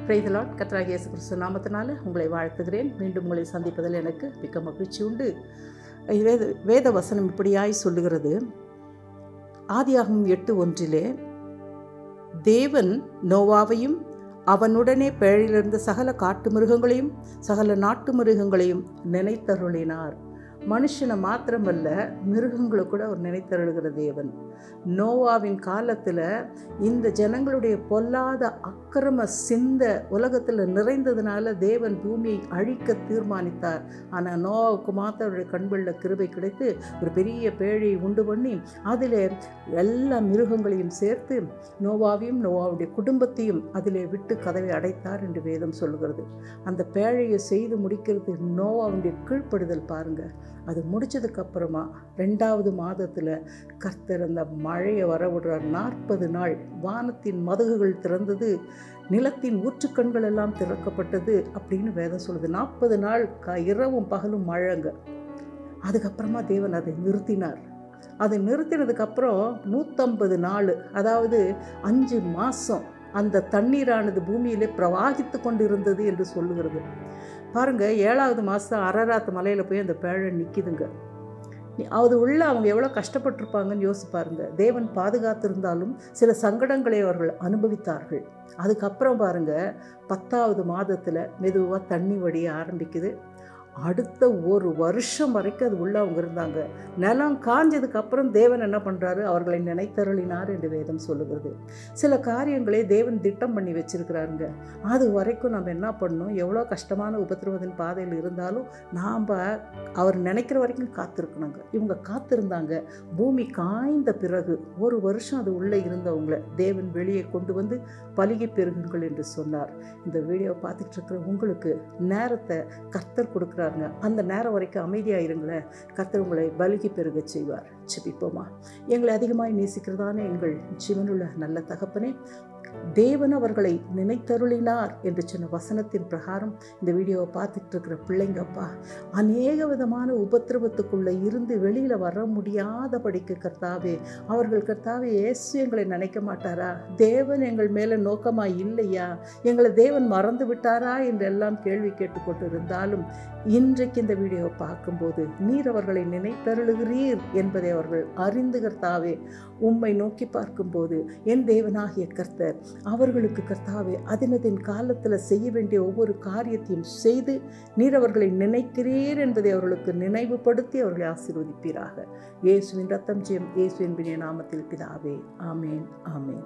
Praise the Lord. கர்த்தராகிய இயேசு கிறிஸ்து நாமத்தினால உங்களை வாழ்த்துகிறேன். மீண்டும் உங்களை சந்திப்பதில் எனக்கு மிக்க மகிழ்ச்சி உண்டு. வேத வசனம் இப்படியாய் சொல்லுகிறது. ஆதியாகமம் 8:1 தேவன் நோவாவையும் அவனுடனே பேழையிலிருந்த சகல காட்டு மிருகங்களையும் சகல நாட்டு மிருகங்களையும் நினைத்தருளினார். மனுஷனை மாத்திரமல்ல, மிருகங்களை கூட அவர் நினைத்தருளுகிற தேவன். நோவாவின் காலத்தில் இந்த ஜனங்களுடைய பொல்லாத அக்கிரம சிந்த உலகத்தில் நிறைந்ததுனால தேவன் பூமியை அழிக்க தீர்மானித்தார். ஆனால் நோவாவுக்கு மாத்திரம் அவருடைய கண்களில் கிருபை கிடைத்து ஒரு பெரிய பேழையை உண்டு பண்ணி அதில் எல்லா மிருகங்களையும் சேர்த்து நோவாவையும் நோவாவுடைய குடும்பத்தையும் அதிலே விட்டு கதவை அடைத்தார் என்று வேதம் சொல்லுகிறது. அந்த பேழையை செய்து முடிக்கிறது நோவாவுடைய கீழ்ப்படுதல் பாருங்கள். அது முடிச்சதுக்கப்புறமா 2வது மாதத்தில் கர்த்தர் அந்த மழையை வரவிடுறார். 40 நாள் வானத்தின் மதகுகள் திறந்தது, நிலத்தின் ஊற்றுக்கண்கள் எல்லாம் திறக்கப்பட்டது அப்படின்னு வேதம் சொல்லுது. 40 நாள் இரவும் பகலும் மழைங்க. அதுக்கப்புறமா தேவன் அதை நிறுத்தினார். அதை நிறுத்தினதுக்கப்புறம் 150 நாள், அதாவது 5 மாதம் அந்த தண்ணீரானது பூமியிலே பிரவாகித்து கொண்டு இருந்தது என்று சொல்லுகிறது. பாருங்கள், 7வது மாதம் அரராத் மலையில் போய் அந்த பேழை நிற்கிதுங்க. அது உள்ள அவங்க எவ்வளோ கஷ்டப்பட்டிருப்பாங்கன்னு யோசிச்சு பாருங்கள். தேவன் பாதுகாத்திருந்தாலும் சில சங்கடங்களை அவர்கள் அனுபவித்தார்கள். அதுக்கப்புறம் பாருங்கள், 10வது மாதத்தில் மெதுவாக தண்ணி வடிய ஆரம்பிக்குது. அடுத்த 1 வருஷம் வரைக்கும் அது உள்ள அவங்க இருந்தாங்க. நிலம் காஞ்சதுக்கப்புறம் தேவன் என்ன பண்ணுறாரு? அவர்களை நினைத்தருளினார் என்று வேதம் சொல்லுகிறது. சில காரியங்களே தேவன் திட்டம் பண்ணி வச்சிருக்கிறாருங்க. அது வரைக்கும் நம்ம என்ன பண்ணணும்? எவ்வளோ கஷ்டமான உபத்திரவத்தின் பாதையில் இருந்தாலும் நாம் அவர் நினைக்கிற வரைக்கும் காத்திருக்கணுங்க. இவங்க காத்திருந்தாங்க. பூமி காய்ந்த பிறகு 1 வருஷம் அது உள்ளே இருந்தவங்களை தேவன் வெளியே கொண்டு வந்து பலிகை பெருகுங்கள் என்று சொன்னார். இந்த வீடியோவை பார்த்துட்டு இருக்கிற உங்களுக்கு நேரத்தை கர்த்தர் கொடுக்குறார். அந்த நேரம் வரைக்கும் அமைதியாக இருங்களேன். கர்த்தர் உங்களை பலிகி பெருக செய்வார். ஜெபிப்போமா. எங்களை அதிகமாய் நேசிக்கிறதான எங்கள் ஜீவனுள்ள நல்ல தகப்பனே, தேவன் அவர்களை நினைத்தருளினார் என்று சொன்ன வசனத்தின் பிரகாரம் இந்த வீடியோவை பார்த்துட்டு இருக்கிற பிள்ளைங்கப்பா, அநேக விதமான உபத்திரவத்துக்குள்ளே இருந்து வெளியில் வர முடியாதபடிக்கு கர்த்தாவே, அவர்கள் கர்த்தாவே இயேசு எங்களை நினைக்க மாட்டாரா? தேவன் எங்கள் மேலே நோக்கமாக இல்லையா? எங்களை தேவன் மறந்து விட்டாரா என்றெல்லாம் கேள்வி கேட்டுக்கொண்டு இருந்தாலும் இன்றைக்கு இந்த வீடியோவை பார்க்கும்போது நீர் அவர்களை நினைத்தருளுகிறீர் என்பதை அவர்கள் அறிந்து கர்த்தாவே உம்மை நோக்கி பார்க்கும்போது என் தேவனாகிய கர்த்தர் அவர்களுக்கு கர்த்தாவே அதினதின் காலத்தில் செய்ய வேண்டிய ஒவ்வொரு காரியத்தையும் செய்து நீர் அவர்களை நினைக்கிறீர் என்பதை அவர்களுக்கு நினைவுபடுத்தி அவர்களை ஆசீர்வதிப்பீராக. இயேசுவின் ரத்தம் ஜெயம், இயேசுவின் நாமத்தில் பிதாவே. ஆமேன், ஆமேன்.